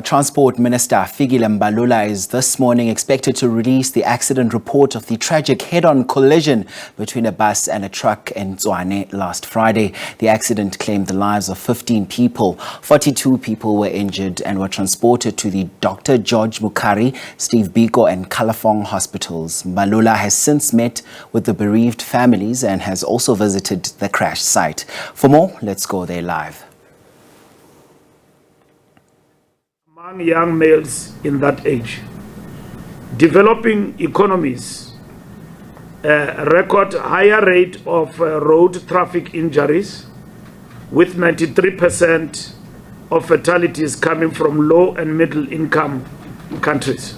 Transport Minister Fikile Mbalula is this morning expected to release the accident report of the tragic head-on collision between a bus and a truck in Tshwane last Friday. The accident claimed the lives of 15 people. 42 people were injured and were transported to the Dr George Mukhari, Biko and Kalafong hospitals. Mbalula has since met with the bereaved families and has also visited the crash site. For more, let's go there live. Among young males in that age, developing economies record higher rate of road traffic injuries, with 93% of fatalities coming from low and middle income countries.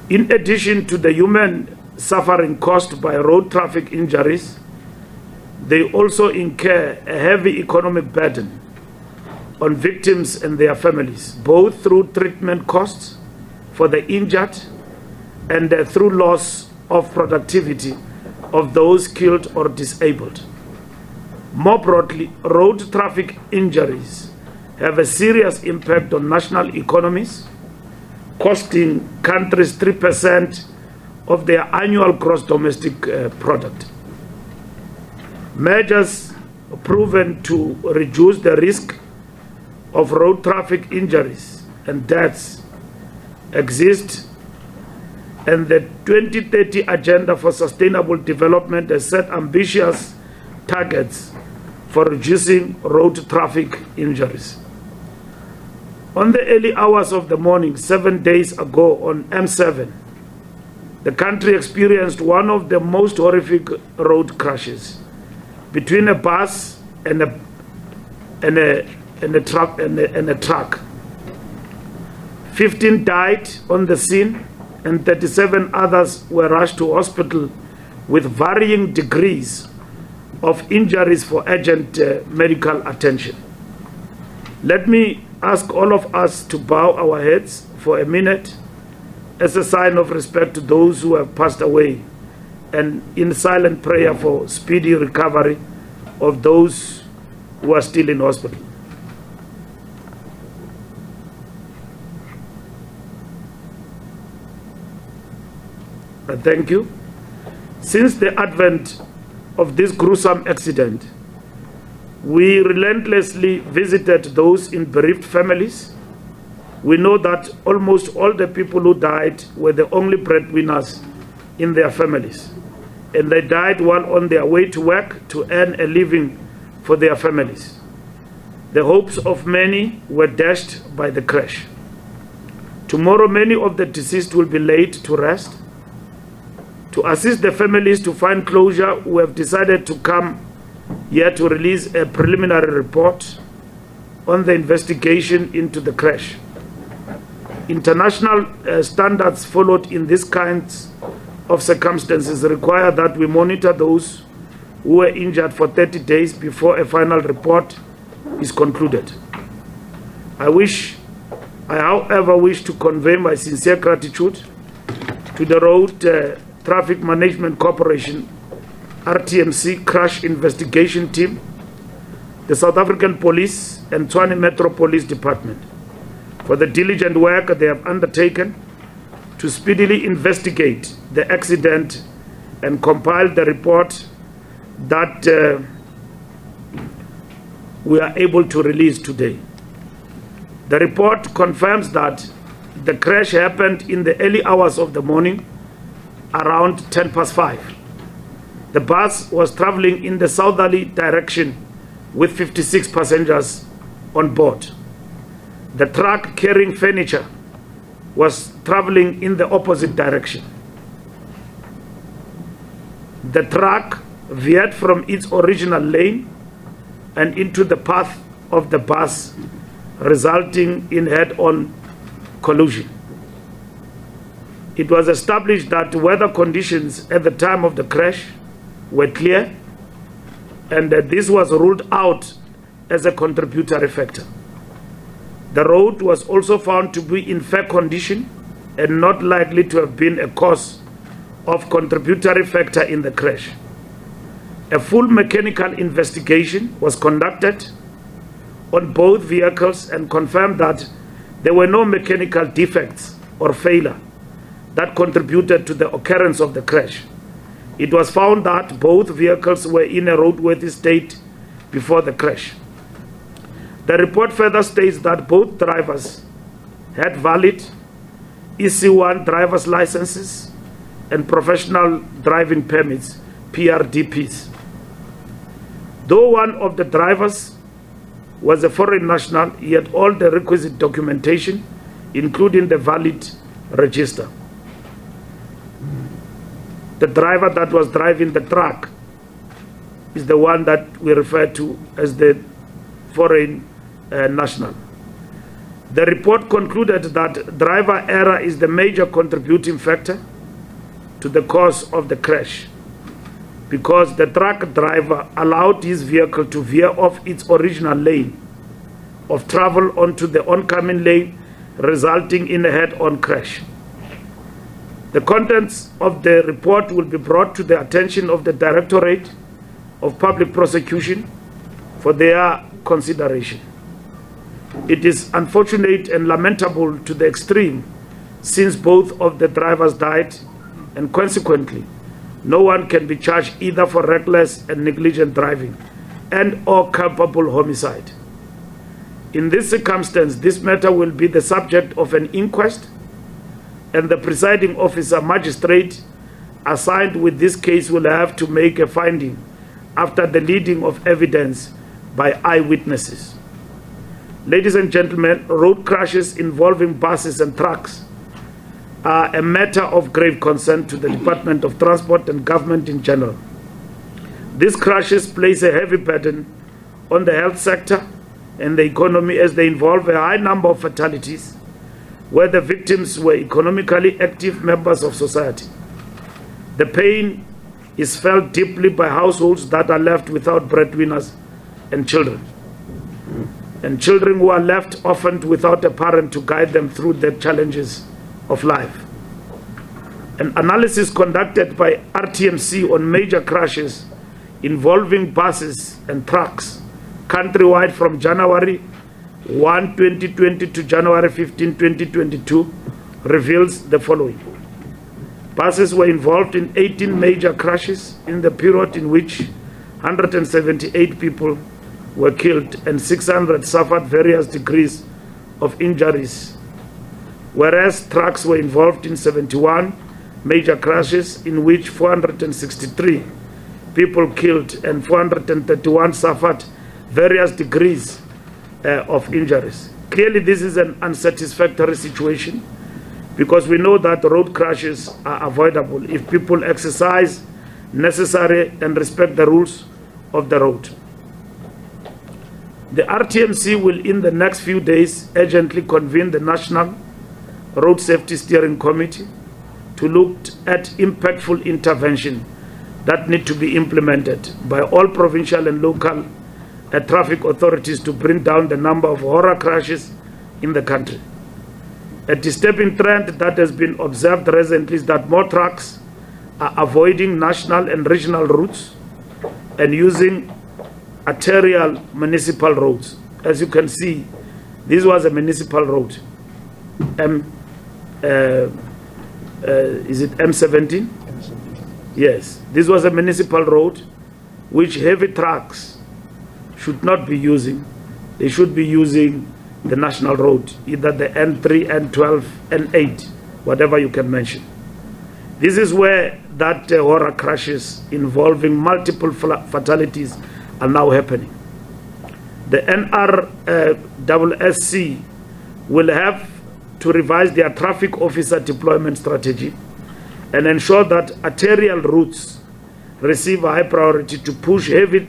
In addition to the human suffering caused by road traffic injuries, they also incur a heavy economic burden on victims and their families, both through treatment costs for the injured and through loss of productivity of those killed or disabled. More broadly, road traffic injuries have a serious impact on national economies, costing countries 3% of their annual gross domestic product. Measures proven to reduce the risk of road traffic injuries and deaths exist, and the 2030 Agenda for Sustainable Development has set ambitious targets for reducing road traffic injuries. On the early hours of the morning, 7 days ago on M7, the country experienced one of the most horrific road crashes between a bus and a truck. 15 died on the scene and 37 others were rushed to hospital with varying degrees of injuries for urgent medical attention. Let me ask all of us to bow our heads for a minute as a sign of respect to those who have passed away, and in silent prayer for speedy recovery of those who are still in hospital. Thank you. Since the advent of this gruesome accident, we relentlessly visited those in bereaved families. We know that almost all the people who died were the only breadwinners in their families, and they died while on their way to work to earn a living for their families. The hopes of many were dashed by the crash. Tomorrow, many of the deceased will be laid to rest. To assist the families to find closure, we have decided to come here to release a preliminary report on the investigation into the crash. International standards followed in these kinds of circumstances require that we monitor those who were injured for 30 days before a final report is concluded. I however wish to convey my sincere gratitude to the Road Traffic Management Corporation, RTMC Crash Investigation Team, the South African Police and Tshwane Metro Police Department for the diligent work they have undertaken to speedily investigate the accident and compile the report that we are able to release today. The report confirms that the crash happened in the early hours of the morning, around 5:10. The bus was traveling in the southerly direction with 56 passengers on board. The truck carrying furniture was traveling in the opposite direction. The truck veered from its original lane and into the path of the bus, resulting in head-on collision. It was established that weather conditions at the time of the crash were clear, and that this was ruled out as a contributory factor. The road was also found to be in fair condition and not likely to have been a cause of contributory factor in the crash. A full mechanical investigation was conducted on both vehicles and confirmed that There were no mechanical defects or failure that contributed to the occurrence of the crash. It was found that both vehicles were in a roadworthy state before the crash. The report further states that both drivers had valid EC1 driver's licenses and professional driving permits, PRDPs. Though one of the drivers was a foreign national, he had all the requisite documentation, including the valid register. The driver that was driving the truck is the one that we refer to as the foreign national. The report concluded that driver error is the major contributing factor to the cause of the crash, because the truck driver allowed his vehicle to veer off its original lane of travel onto the oncoming lane, resulting in a head-on crash. The contents of the report will be brought to the attention of the Directorate of Public Prosecution for their consideration. It is unfortunate and lamentable to the extreme, since both of the drivers died, and consequently, no one can be charged either for reckless and negligent driving and or culpable homicide. In this circumstance, this matter will be the subject of an inquest, and the presiding officer magistrate assigned with this case will have to make a finding after the leading of evidence by eyewitnesses. Ladies and gentlemen, road crashes involving buses and trucks are a matter of grave concern to the Department of Transport and government in general. These crashes place a heavy burden on the health sector and the economy, as they involve a high number of fatalities where the victims were economically active members of society. The pain is felt deeply by households that are left without breadwinners and children who are left often without a parent to guide them through the challenges of life. An analysis conducted by RTMC on major crashes involving buses and trucks countrywide from January 1, 2020 to January 15, 2022 reveals the following. Buses were involved in 18 major crashes in the period in which 178 people were killed and 600 suffered various degrees of injuries, whereas trucks were involved in 71 major crashes in which 463 people killed and 431 suffered various degrees of injuries. Clearly, this is an unsatisfactory situation, because we know that road crashes are avoidable if people exercise necessary and respect the rules of the road. The RTMC will in the next few days urgently convene the National Road Safety Steering Committee to look at impactful intervention that need to be implemented by all provincial and local traffic authorities to bring down the number of horror crashes in the country. A disturbing trend that has been observed recently is that more trucks are avoiding national and regional routes and using arterial municipal roads. As you can see, this was a municipal road. Is it M17? Yes, this was a municipal road which heavy trucks should not be using. They should be using the national road, either the N3, N12, N8, whatever you can mention. This is where that horror crashes involving multiple fatalities are now happening. The NRSC will have to revise their traffic officer deployment strategy and ensure that arterial routes receive a high priority to push heavy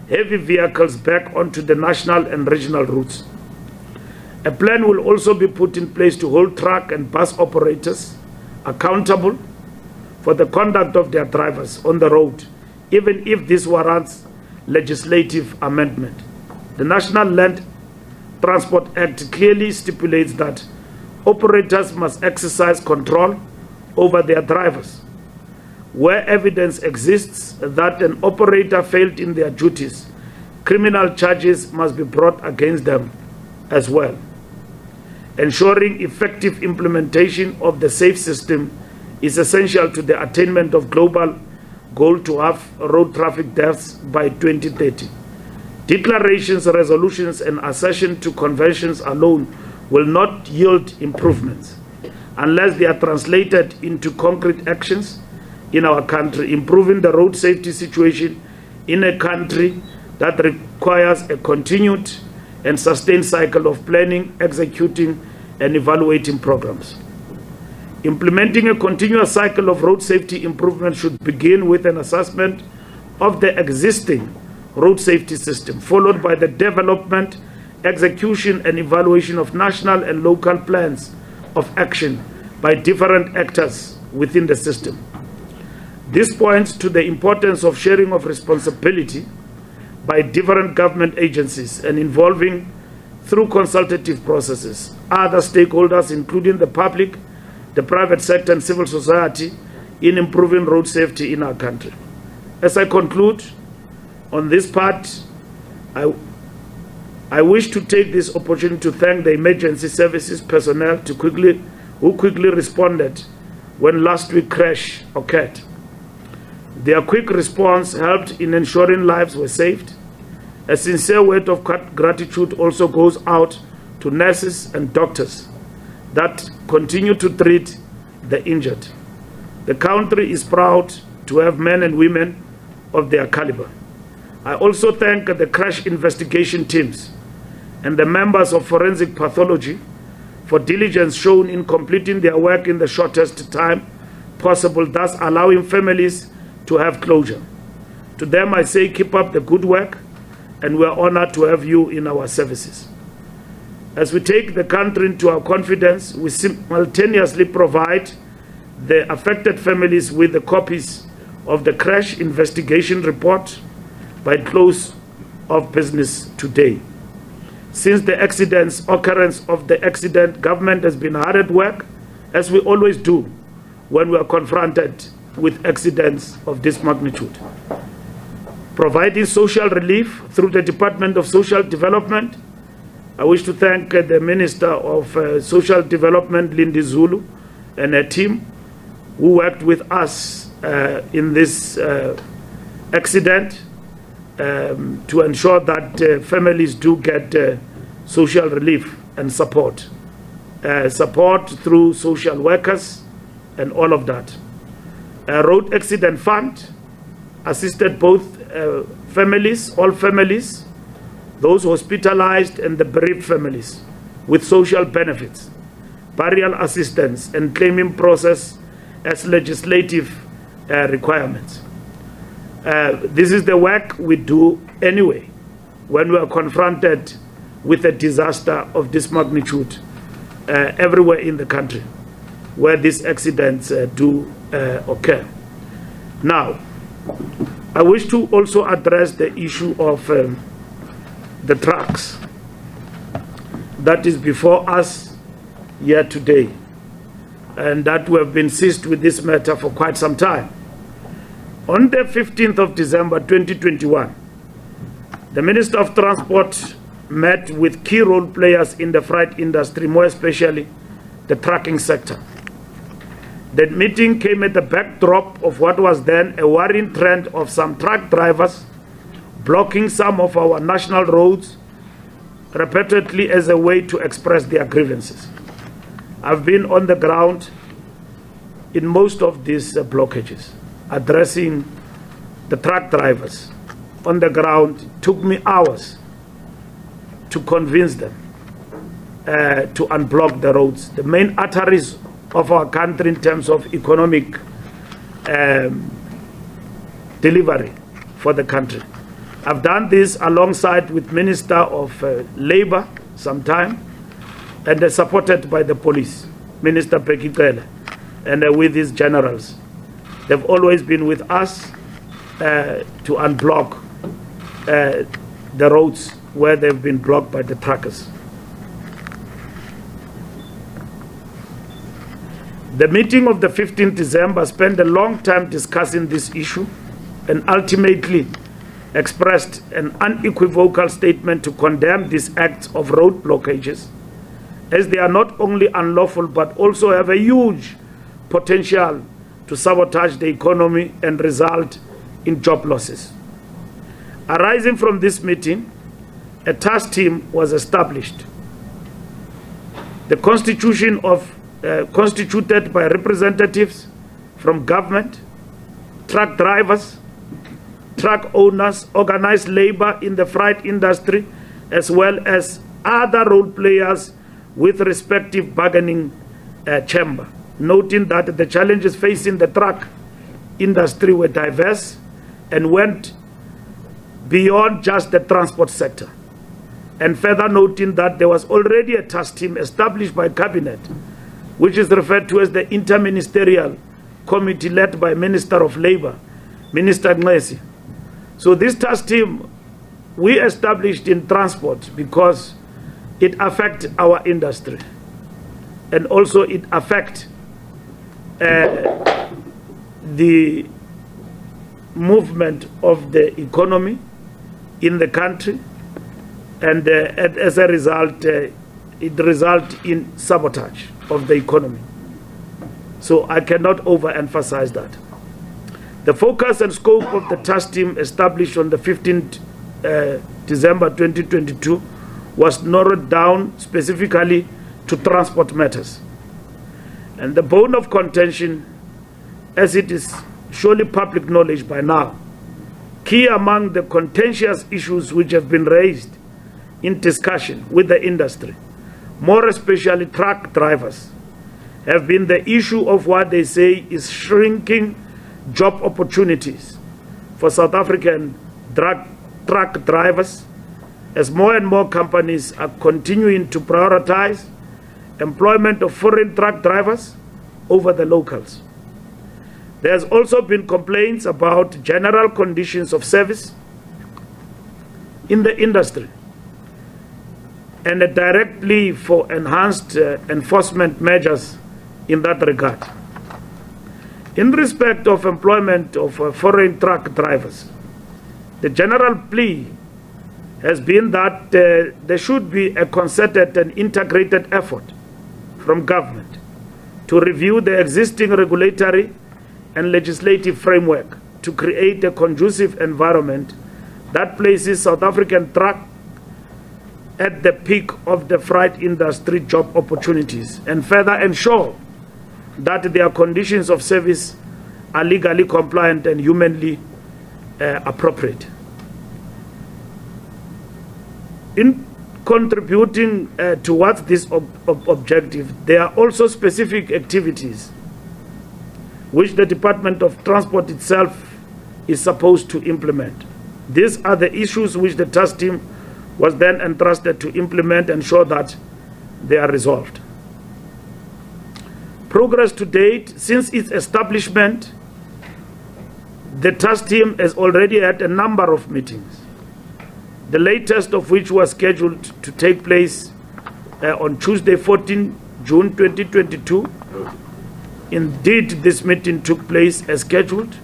vehicles back onto the national and regional routes. A plan will also be put in place to hold truck and bus operators accountable for the conduct of their drivers on the road, even if this warrants legislative amendment. The National Land Transport Act clearly stipulates that operators must exercise control over their drivers. Where evidence exists that an operator failed in their duties, criminal charges must be brought against them as well. Ensuring effective implementation of the SAFE system is essential to the attainment of global goal to halve road traffic deaths by 2030. Declarations, resolutions, and accession to conventions alone will not yield improvements unless they are translated into concrete actions in our country, improving the road safety situation in a country that requires a continued and sustained cycle of planning, executing, and evaluating programs. Implementing a continuous cycle of road safety improvement should begin with an assessment of the existing road safety system, followed by the development, execution, and evaluation of national and local plans of action by different actors within the system. This points to the importance of sharing of responsibility by different government agencies and involving, through consultative processes, other stakeholders, including the public, the private sector, and civil society, in improving road safety in our country. As I conclude on this part, I wish to take this opportunity to thank the emergency services personnel who quickly responded when last week's crash occurred. Their quick response helped in ensuring lives were saved. A sincere word of gratitude also goes out to nurses and doctors that continue to treat the injured. The country is proud to have men and women of their caliber. I also thank the crash investigation teams and the members of forensic pathology for diligence shown in completing their work in the shortest time possible, thus allowing families to have closure. To them I say, keep up the good work, and we are honored to have you in our services. As we take the country into our confidence, we simultaneously provide the affected families with the copies of the crash investigation report by close of business today. Since the occurrence of the accident, government has been hard at work, as we always do when we are confronted with accidents of this magnitude. Providing social relief through the Department of Social Development. I wish to thank the Minister of Social Development, Lindy Zulu, and her team who worked with us in this accident to ensure that families do get social relief and support. Support through social workers and all of that. A road accident fund assisted both families, all families, those hospitalized and the bereaved families, with social benefits, burial assistance, and claiming process as legislative requirements. This is the work we do anyway when we are confronted with a disaster of this magnitude everywhere in the country where these accidents do occur. Now, I wish to also address the issue of the trucks that is before us here today, and that we have been seized with this matter for quite some time. On the 15th of December 2021, the Minister of Transport met with key role players in the freight industry, more especially the trucking sector. That meeting came at the backdrop of what was then a worrying trend of some truck drivers blocking some of our national roads repeatedly as a way to express their grievances. I've been on the ground in most of these blockages, addressing the truck drivers on the ground. It took me hours to convince them to unblock the roads, the main arteries of our country in terms of economic delivery for the country. I've done this alongside with Minister of Labour sometime, and supported by the police, Minister Fikile, and with his generals. They've always been with us to unblock the roads where they've been blocked by the truckers. The meeting of the 15th December spent a long time discussing this issue and ultimately expressed an unequivocal statement to condemn these acts of road blockages as they are not only unlawful but also have a huge potential to sabotage the economy and result in job losses. Arising from this meeting, a task team was established. The constituted by representatives from government, truck drivers, truck owners, organized labor in the freight industry, as well as other role players with respective bargaining chamber, noting that the challenges facing the truck industry were diverse and went beyond just the transport sector, and further noting that there was already a task team established by Cabinet, which is referred to as the Interministerial Committee led by Minister of Labour, Minister Ngesi. So this task team we established in transport because it affects our industry, and also it affects the movement of the economy in the country, and as a result, it results in sabotage of the economy. So I cannot overemphasize that. The focus and scope of the task team established on the 15th December 2022 was narrowed down specifically to transport matters. And the bone of contention, as it is surely public knowledge by now, key among the contentious issues which have been raised in discussion with the industry, more especially truck drivers, have been the issue of what they say is shrinking job opportunities for South African truck drivers, as more and more companies are continuing to prioritize employment of foreign truck drivers over the locals. There has also been complaints about general conditions of service in the industry and a direct plea for enhanced enforcement measures in that regard. In respect of employment of foreign truck drivers, the general plea has been that there should be a concerted and integrated effort from government to review the existing regulatory and legislative framework to create a conducive environment that places South African truck at the peak of the freight industry job opportunities, and further ensure that their conditions of service are legally compliant and humanly appropriate. In contributing towards this objective, there are also specific activities which the Department of Transport itself is supposed to implement. These are the issues which the task team was then entrusted to implement and ensure that they are resolved. Progress to date, since its establishment, the task team has already had a number of meetings, the latest of which was scheduled to take place on Tuesday, 14 June 2022. Indeed, this meeting took place as scheduled.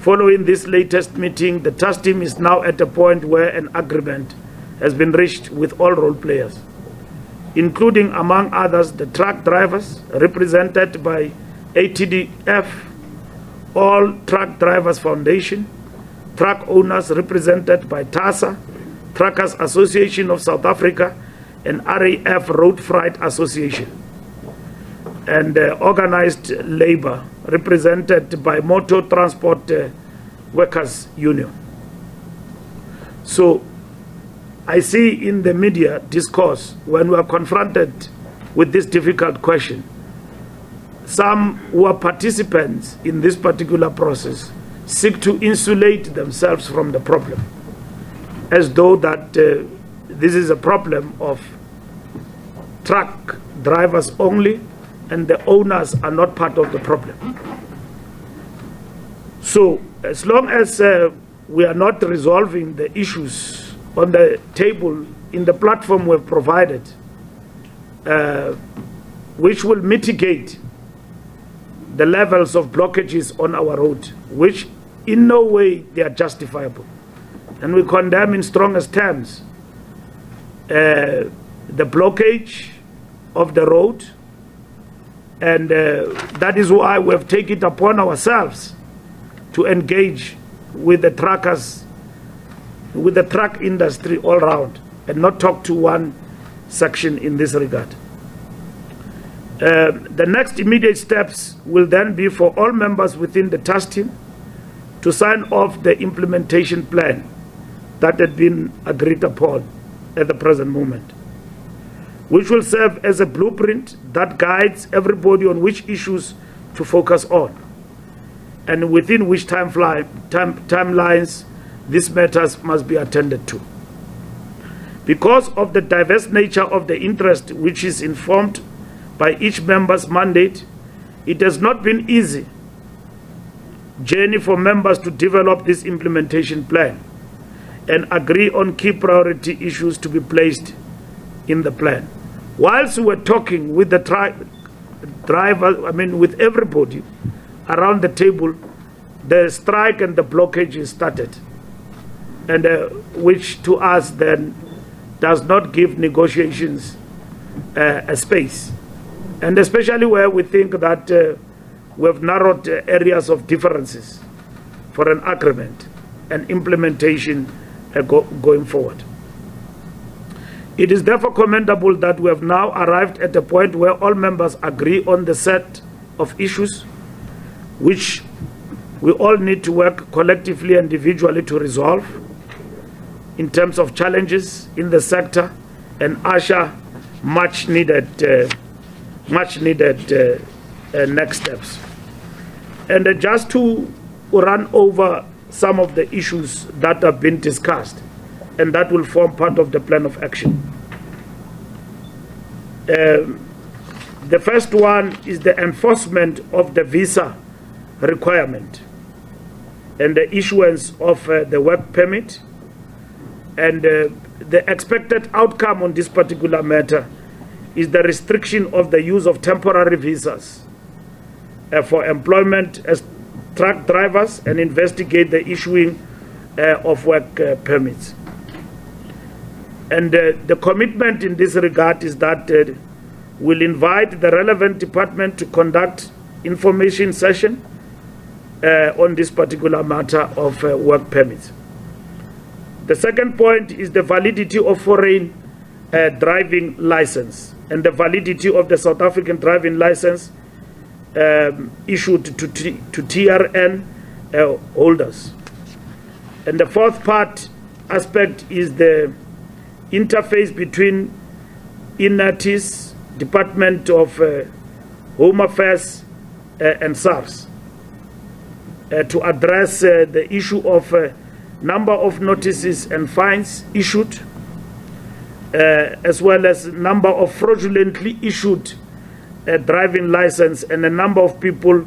Following this latest meeting, the task team is now at a point where an agreement has been reached with all role players, including, among others, the truck drivers represented by ATDF, All Truck Drivers Foundation, truck owners represented by TASA, Truckers Association of South Africa, and RAF Road Freight Association, and organized labor represented by Motor Transport Workers Union. So I see in the media discourse, when we are confronted with this difficult question, some who are participants in this particular process seek to insulate themselves from the problem, as though that this is a problem of truck drivers only and the owners are not part of the problem. So as long as we are not resolving the issues on the table in the platform we've provided, which will mitigate the levels of blockages on our road, which in no way they are justifiable. And we condemn in strongest terms the blockage of the road, and that is why we have taken it upon ourselves to engage with the truckers, with the truck industry all round, and not talk to one section in this regard. The next immediate steps will then be for all members within the task team to sign off the implementation plan that had been agreed upon at the present moment, which will serve as a blueprint that guides everybody on which issues to focus on and within which timelines these matters must be attended to. Because of the diverse nature of the interest which is informed by each member's mandate, it has not been easy journey for members to develop this implementation plan and agree on key priority issues to be placed in the plan. Whilst we were talking with the with everybody around the table, the strike and the blockages started, and which to us then does not give negotiations a space, and especially where we think that we have narrowed areas of differences for an agreement and implementation going forward. It is therefore commendable that we have now arrived at a point where all members agree on the set of issues which we all need to work collectively and individually to resolve in terms of challenges in the sector and usher much needed next steps. And just to run over some of the issues that have been discussed and that will form part of the plan of action. The first one is the enforcement of the visa requirement and the issuance of the work permit, and the expected outcome on this particular matter is the restriction of the use of temporary visas for employment as truck drivers and investigate the issuing of work permits. And the commitment in this regard is that we'll invite the relevant department to conduct information session on this particular matter of work permits. The second point is the validity of foreign driving license and the validity of the South African driving license issued to TRN holders. And the fourth aspect is the interface between INATIS, Department of Home Affairs and SARS to address the issue of number of notices and fines issued, as well as number of fraudulently issued driving license and the number of people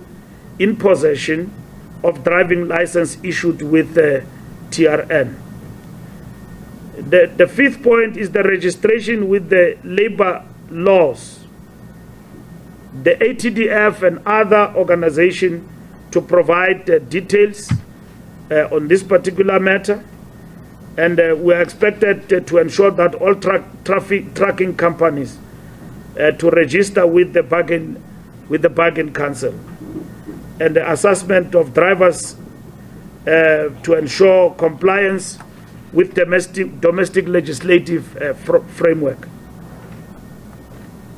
in possession of driving license issued with TRN. The fifth point is the registration with the labor laws, the ATDF and other organizations to provide details on this particular matter, and we are expected to ensure that all trucking companies to register with the bargain council, and the assessment of drivers to ensure compliance with domestic legislative framework.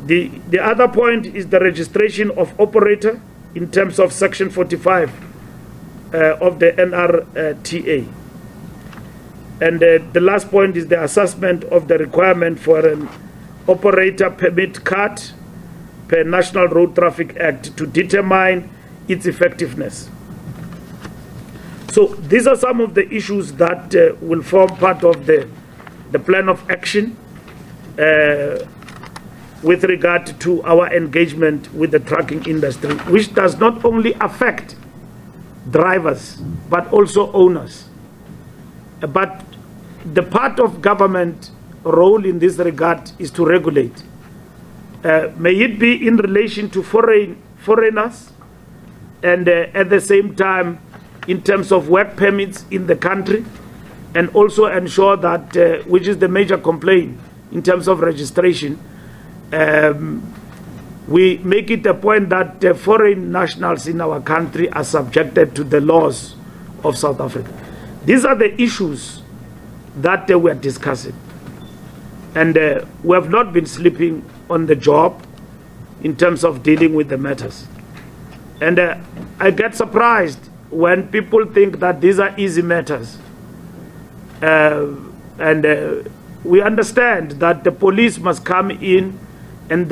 The other point is the registration of operator in terms of Section 45 of the NRTA. And the last point is the assessment of the requirement for an operator permit card per National Road Traffic Act to determine its effectiveness. So these are some of the issues that will form part of the plan of action with regard to our engagement with the trucking industry, which does not only affect drivers, but also owners. But the part of government role in this regard is to regulate. May it be in relation to foreigners, and at the same time in terms of work permits in the country, and also ensure that, which is the major complaint in terms of registration, we make it a point that foreign nationals in our country are subjected to the laws of South Africa. These are the issues that we are discussing. And we have not been sleeping on the job in terms of dealing with the matters. And I get surprised when people think that these are easy matters. We understand that the police must come in and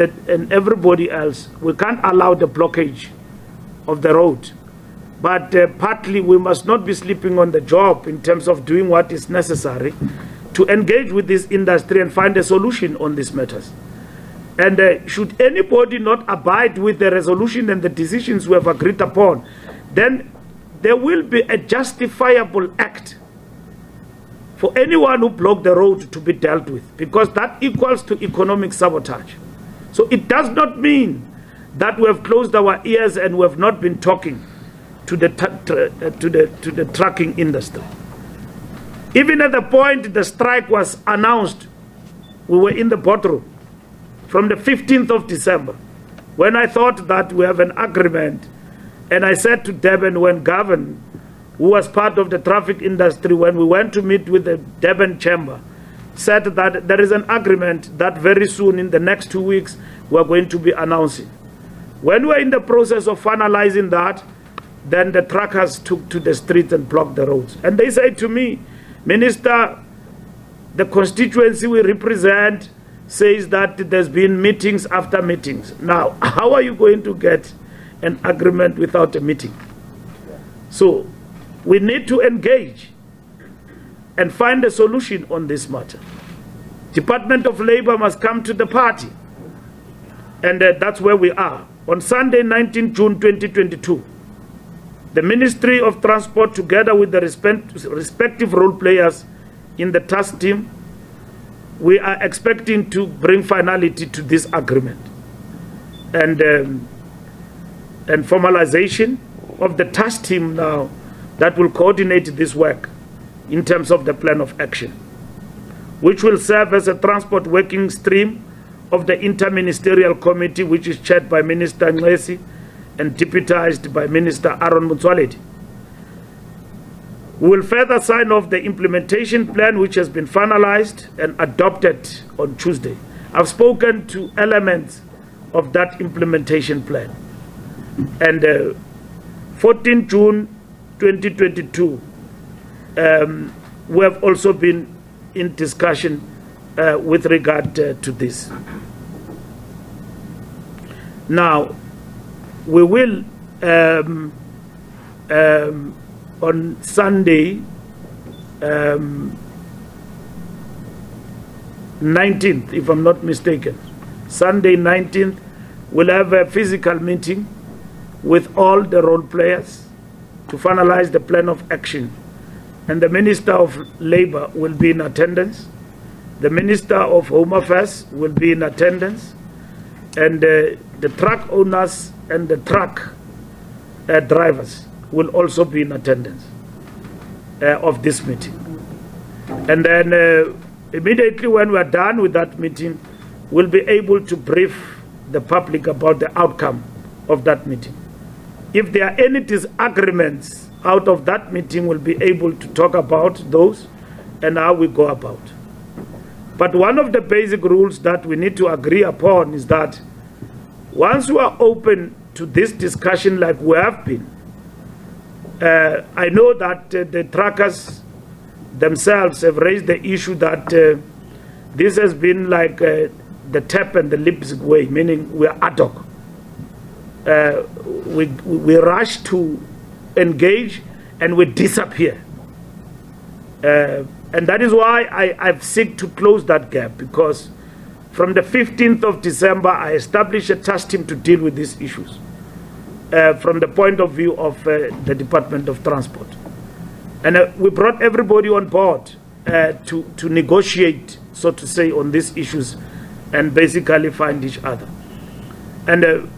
everybody else. We can't allow the blockage of the road. But partly we must not be sleeping on the job in terms of doing what is necessary to engage with this industry and find a solution on these matters. And should anybody not abide with the resolution and the decisions we have agreed upon, then there will be a justifiable act for anyone who blocked the road to be dealt with, because that equals to economic sabotage. So it does not mean that we have closed our ears and we have not been talking to the trucking industry. Even at the point the strike was announced, we were in the boardroom from the 15th of December, when I thought that we have an agreement. And I said to Durban, when Gavin, who was part of the traffic industry, when we went to meet with the Durban Chamber, said that there is an agreement that very soon, in the next 2 weeks, we are going to be announcing. When we are in the process of finalizing that, then the truckers took to the streets and blocked the roads. And they said to me, Minister, the constituency we represent says that there's been meetings after meetings. Now, how are you going to get an agreement without a meeting? So we need to engage and find a solution on this matter. Department of Labor must come to the party. And that's where we are. On Sunday, 19 June 2022, the Ministry of Transport, together with the respective role players in the task team, we are expecting to bring finality to this agreement and formalization of the task team now that will coordinate this work in terms of the plan of action, which will serve as a transport working stream of the interministerial committee, which is chaired by Minister Ngesi and deputized by Minister Aaron Motsoaledi. We will further sign off the implementation plan, which has been finalized and adopted on Tuesday. I've spoken to elements of that implementation plan. And 14 June 2022, we have also been in discussion with regard to this. Now, we will, on Sunday, 19th, if I'm not mistaken, Sunday 19th, we'll have a physical meeting with all the role players to finalize the plan of action. And the Minister of Labor will be in attendance. The Minister of Home Affairs will be in attendance. And the truck owners and the truck drivers will also be in attendance of this meeting. And then immediately when we are done with that meeting, we'll be able to brief the public about the outcome of that meeting. If there are any disagreements out of that meeting, we'll be able to talk about those and how we go about. But one of the basic rules that we need to agree upon is that once we are open to this discussion like we have been, I know that the truckers themselves have raised the issue that this has been like the tap and the Leipzig way, meaning we are ad hoc. We rush to engage and we disappear. And that is why I've sought to close that gap, because from the 15th of December, I established a task team to deal with these issues from the point of view of the Department of Transport. And we brought everybody on board to negotiate, so to say, on these issues and basically find each other. And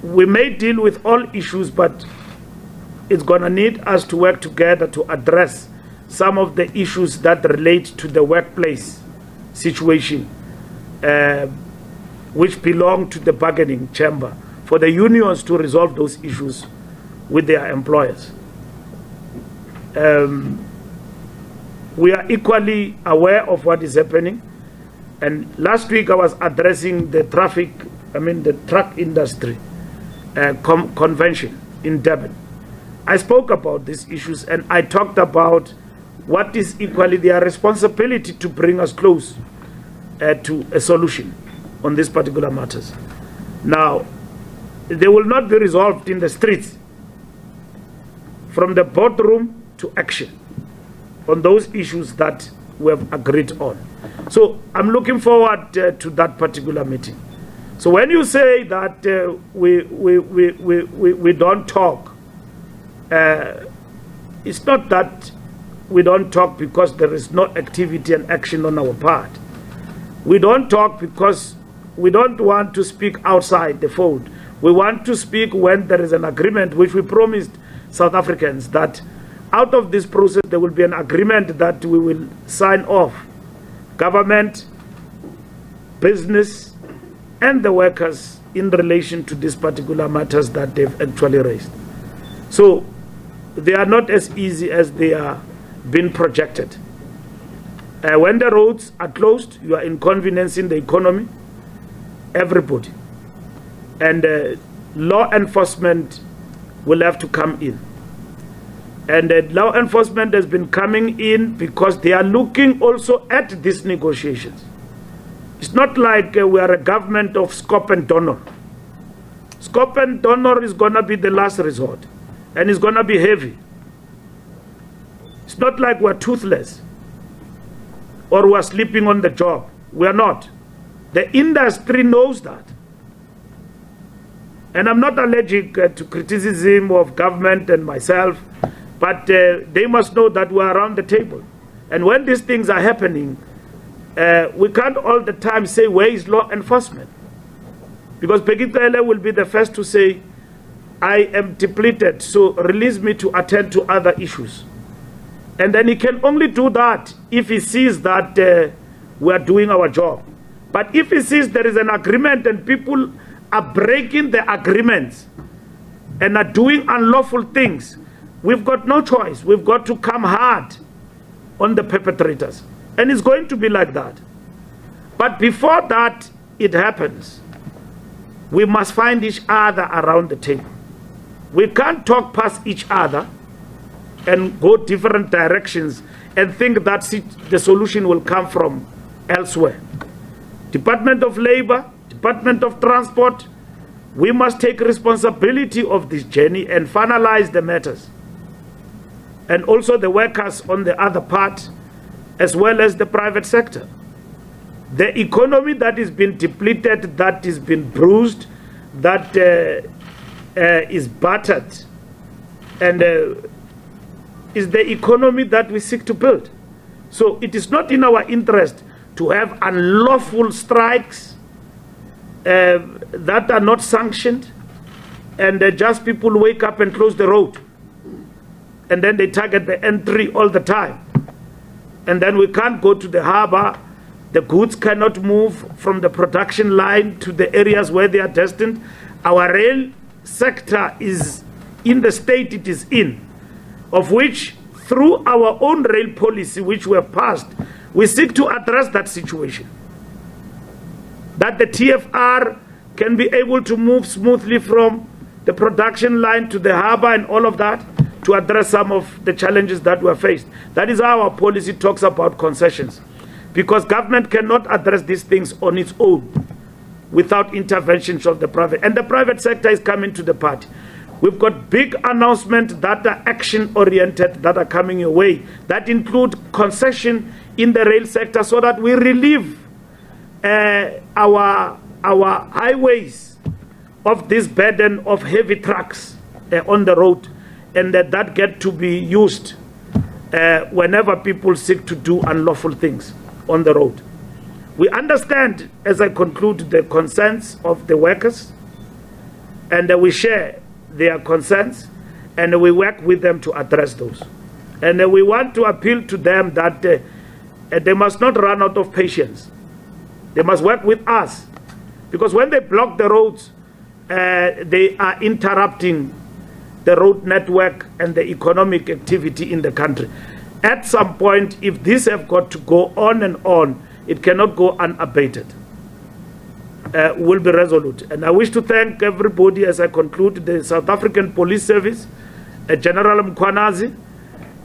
we may deal with all issues, but it's going to need us to work together to address some of the issues that relate to the workplace situation which belong to the bargaining chamber, for the unions to resolve those issues with their employers. We are equally aware of what is happening. And last week I was addressing the the truck industry convention in Durban. I spoke about these issues and I talked about what is equally their responsibility to bring us close to a solution on these particular matters. Now, they will not be resolved in the streets, from the boardroom to action on those issues that we have agreed on. So I'm looking forward to that particular meeting. So when you say that we don't talk, it's not that we don't talk because there is no activity and action on our part. We don't talk because we don't want to speak outside the fold. We want to speak when there is an agreement, which we promised South Africans, that out of this process there will be an agreement that we will sign off. Government, business, and the workers in relation to these particular matters that they've actually raised. So they are not as easy as they are being projected. When the roads are closed, you are inconveniencing the economy, everybody. And law enforcement will have to come in. And law enforcement has been coming in because they are looking also at these negotiations. It's not like we are a government of scope and donor. Scope and donor is going to be the last resort, and it's going to be heavy. It's not like we're toothless or we're sleeping on the job. We are not. The industry knows that. And I'm not allergic to criticism of government and myself, but they must know that we're around the table. And when these things are happening, we can't all the time say, where is law enforcement? Because Fikile will be the first to say, I am depleted, so release me to attend to other issues. And then he can only do that if he sees that we are doing our job. But if he sees there is an agreement and people are breaking the agreements and are doing unlawful things, we've got no choice. We've got to come hard on the perpetrators. And it's going to be like that. But before that it happens, we must find each other around the table. We can't talk past each other and go different directions and think that the solution will come from elsewhere. Department of Labor, Department of Transport, we must take responsibility of this journey and finalize the matters. And also the workers on the other part, as well as the private sector. The economy that is being depleted, that is being bruised, that is battered, and is the economy that we seek to build. So it is not in our interest to have unlawful strikes that are not sanctioned, and just people wake up and close the road, and then they target the entry all the time. And then we can't go to the harbor. The goods cannot move from the production line to the areas where they are destined. Our rail sector is in the state it is in, of which through our own rail policy, which we have passed, we seek to address that situation. That the TFR can be able to move smoothly from the production line to the harbor and all of that, to address some of the challenges that we are faced. That is how our policy talks about concessions. Because government cannot address these things on its own without interventions of the private. And the private sector is coming to the party. We've got big announcements that are action-oriented that are coming your way, that include concession in the rail sector so that we relieve our highways of this burden of heavy trucks on the road, and that get to be used whenever people seek to do unlawful things on the road. We understand, as I conclude, the concerns of the workers, and we share their concerns, and we work with them to address those. And we want to appeal to them that they must not run out of patience. They must work with us Because when they block the roads, they are interrupting the road network and the economic activity in the country. At some point, if these have got to go on and on, it cannot go unabated. Will be resolute. And I wish to thank everybody as I conclude, the South African Police Service, General Mkhwanazi,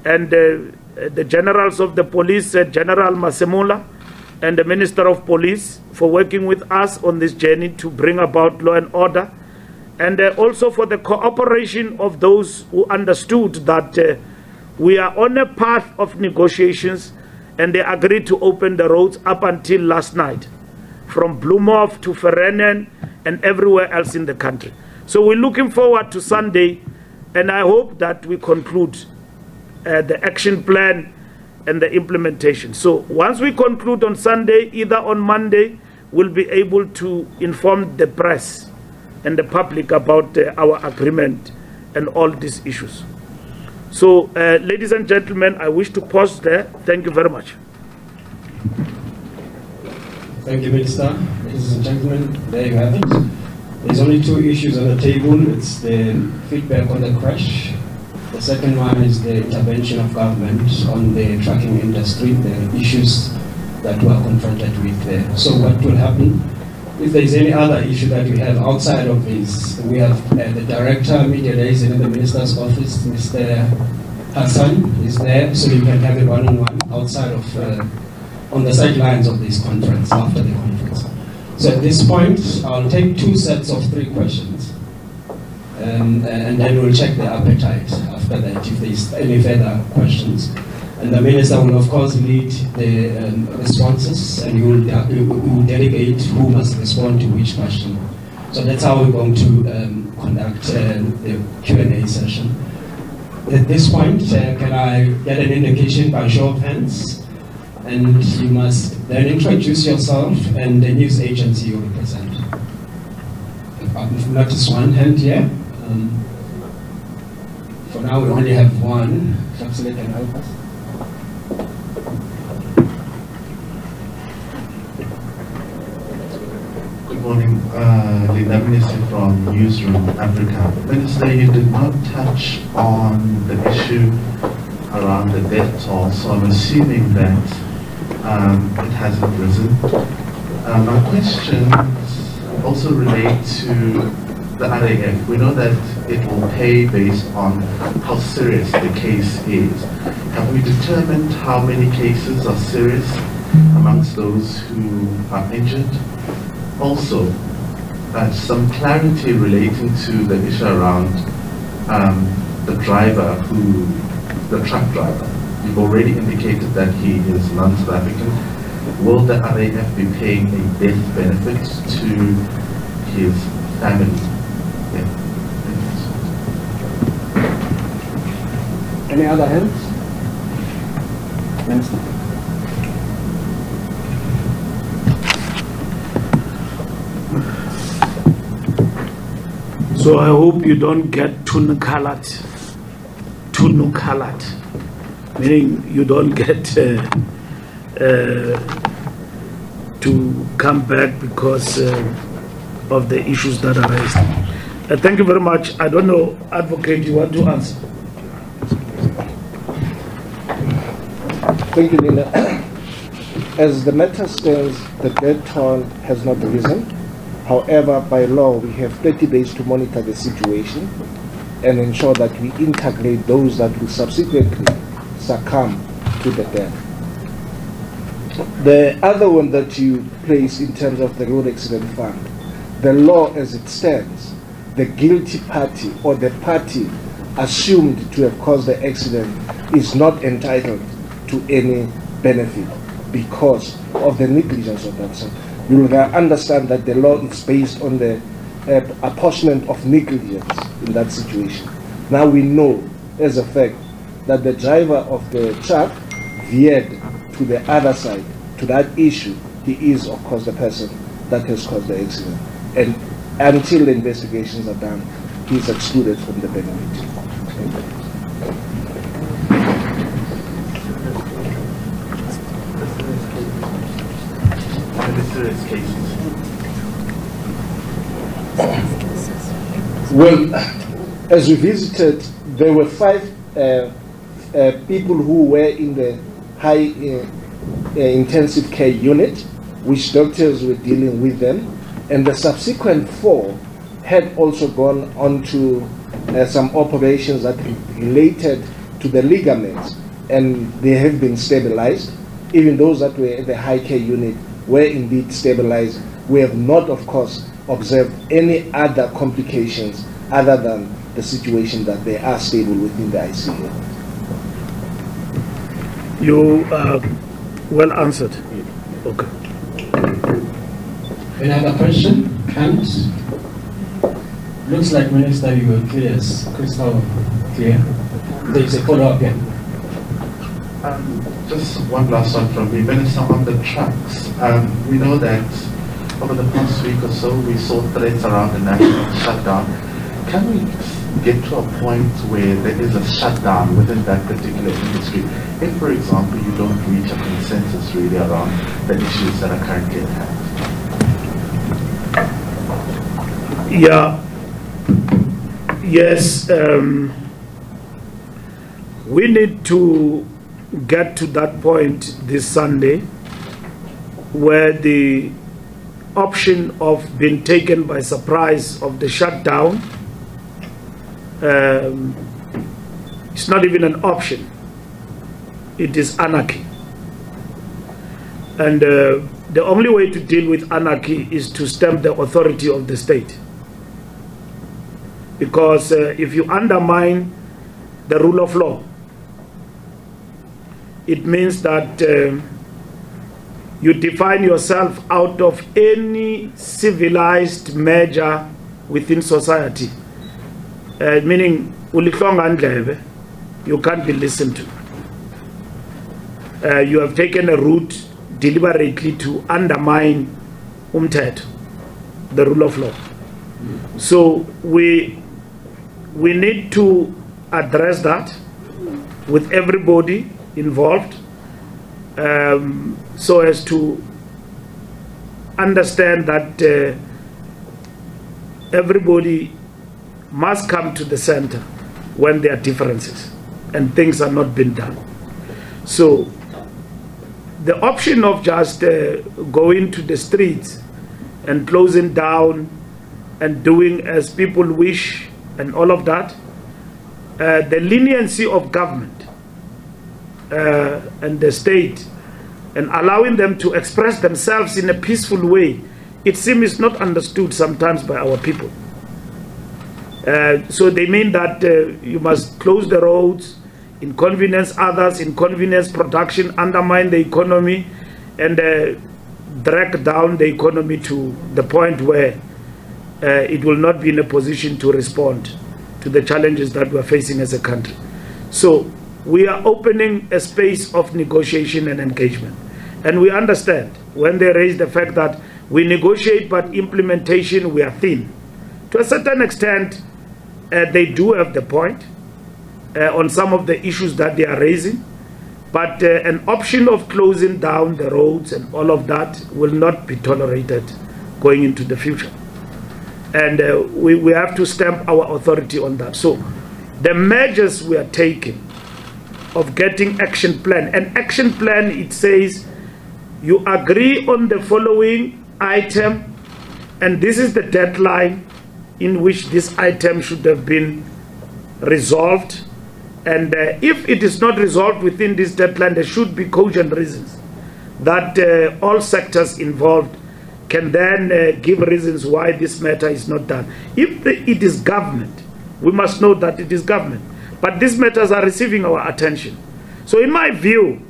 and the generals of the police, General Masemula, and the Minister of Police for working with us on this journey to bring about law and order, and also for the cooperation of those who understood that we are on a path of negotiations, and they agreed to open the roads up until last night, from Bloemhof to Verenen and everywhere else in the country. So we're looking forward to Sunday, and I hope that we conclude the action plan and the implementation. So once we conclude on Sunday, either on Monday, we'll be able to inform the press and the public about our agreement and all these issues. So, ladies and gentlemen, I wish to pause there. Thank you very much. Thank you, Minister. Ladies and gentlemen, there you have it. There's only two issues on the table. It's the feedback on the crash. The second one is the intervention of government on the trucking industry, the issues that we are confronted with there. So what will happen? If there is any other issue that we have outside of this, we have the Director, Media Liaison in the Minister's office, Mr. Hassan is there, so you can have a one-on-one outside of, on the sidelines of this conference, after the conference. So at this point, I'll take two sets of 3 questions, and then we'll check the appetite after that, if there's any further questions. And the Minister will, of course, lead the responses, and he will delegate who must respond to which question. So that's how we're going to conduct the Q&A session. At this point, can I get an indication by show of hands? And you must then introduce yourself and the news agency you represent. I've noticed one hand here. For now, we only have one. Shapsile can help us. Good morning, Linda Minister from Newsroom Africa. Minister, you did not touch on the issue around the death toll, so I'm assuming that it hasn't risen. My questions also relate to the RAF. We know that it will pay based on how serious the case is. Have we determined how many cases are serious amongst those who are injured? Also, some clarity relating to the issue around the truck driver. You've already indicated that he is non-South African. Will the RAF be paying a death benefit to his family? Yeah. Any other hands? Minister. So I hope you don't get too nucleared, meaning you don't get to come back because of the issues that are raised. Thank you very much. I don't know, Advocate, you want to answer? Thank you, Linda. As the matter stands, the death toll has not risen. However, by law, we have 30 days to monitor the situation and ensure that we integrate those that will subsequently succumb to the death. The other one that you place in terms of the road accident fund, the law as it stands, the guilty party or the party assumed to have caused the accident is not entitled to any benefit because of the negligence of that. So you will understand that the law is based on the apportionment of negligence in that situation. Now we know as a fact that the driver of the truck veered to the other side, to that issue. He is, of course, the person that has caused the accident. And until the investigations are done, he is excluded from the benefit. Thank you. Serious cases. Well, as we visited, there were 5 people who were in the high intensive care unit, which doctors were dealing with them, and the subsequent 4 had also gone on to some operations that related to the ligaments, and they have been stabilized. Even those that were at the high care unit were indeed stabilized. We have not, of course, observed any other complications other than the situation that they are stable within the ICU. You well answered. Okay. Any other question? Hands? Looks like, Minister, you were clear, crystal clear. There is a follow-up here. Just one last one from me. Minister, on the trucks, we know that over the past week or so, we saw threats around the national shutdown. Can we get to a point where there is a shutdown within that particular industry if, for example, you don't reach a consensus really around the issues that are currently at hand? Yeah. Yes. We need to get to that point this Sunday where the option of being taken by surprise of the shutdown, it's not even an option. It is anarchy. And the only way to deal with anarchy is to stamp the authority of the state. Because if you undermine the rule of law, it means that you define yourself out of any civilized measure within society. Meaning, you can't be listened to. You have taken a route deliberately to undermine the rule of law. So we need to address that with everybody involved, so as to understand that everybody must come to the center when there are differences and things are not being done. So the option of just going to the streets and closing down and doing as people wish and all of that, the leniency of government and the state and allowing them to express themselves in a peaceful way, it seems not understood sometimes by our people. So they mean that you must close the roads, inconvenience others, inconvenience production, undermine the economy, and drag down the economy to the point where it will not be in a position to respond to the challenges that we're facing as a country. So we are opening a space of negotiation and engagement. And we understand when they raise the fact that we negotiate, but implementation, we are thin. To a certain extent, they do have the point on some of the issues that they are raising, but an option of closing down the roads and all of that will not be tolerated going into the future. And we have to stamp our authority on that. So the measures we are taking of getting action plan, an action plan, it says you agree on the following item, and this is the deadline in which this item should have been resolved. And if it is not resolved within this deadline, there should be cogent reasons that all sectors involved can then give reasons why this matter is not done. If it is government, we must know that it is government. But these matters are receiving our attention. So in my view,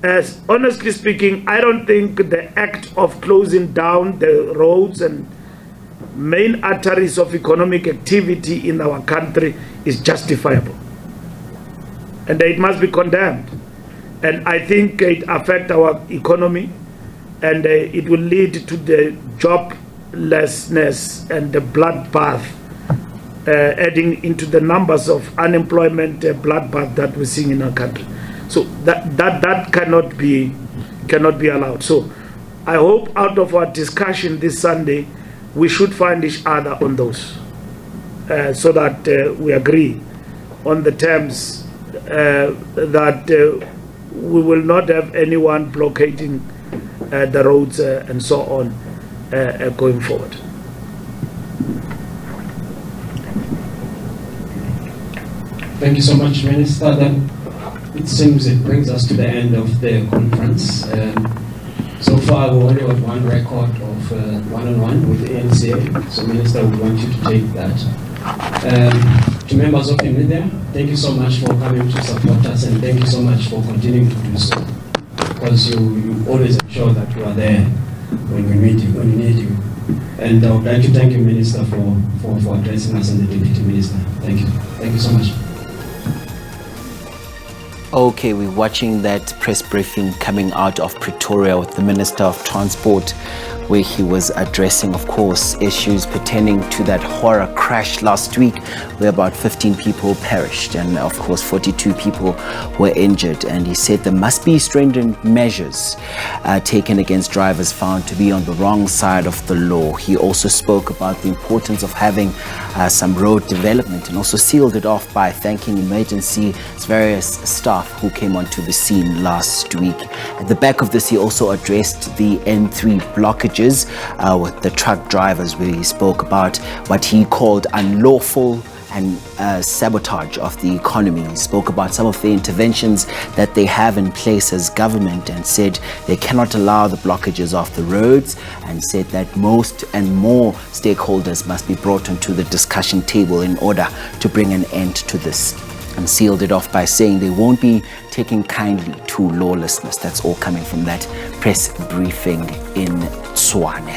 as honestly speaking, I don't think the act of closing down the roads and main arteries of economic activity in our country is justifiable. And it must be condemned. And I think it affects our economy, and it will lead to the joblessness and the bloodbath, adding into the numbers of unemployment bloodbath that we're seeing in our country. So that cannot be allowed. So I hope out of our discussion this Sunday, we should find each other on those, so that we agree on the terms that we will not have anyone blockading the roads and so on going forward. Thank you so much, Minister. Then it seems it brings us to the end of the conference. So far, we only have one record of one-on-one with the NCA. So, Minister, we want you to take that. To members of the media, thank you so much for coming to support us, and thank you so much for continuing to do so. Because you always ensure that you are there when we need you. And I would like to thank you, Minister, for addressing us, and the Deputy Minister. Thank you. Thank you so much. Okay, we're watching that press briefing coming out of Pretoria with the Minister of Transport, where he was addressing, of course, issues pertaining to that horror crash last week where about 15 people perished and, of course, 42 people were injured. And he said there must be stringent measures taken against drivers found to be on the wrong side of the law. He also spoke about the importance of having some road development, and also sealed it off by thanking emergency various staff who came onto the scene last week. At the back of this, he also addressed the N3 blockages with the truck drivers, where he spoke about what he called unlawful and sabotage of the economy. He spoke about some of the interventions that they have in place as government, and said they cannot allow the blockages of the roads, and said that most and more stakeholders must be brought onto the discussion table in order to bring an end to this. And sealed it off by saying they won't be taking kindly to lawlessness. That's all coming from that press briefing in Tshwane.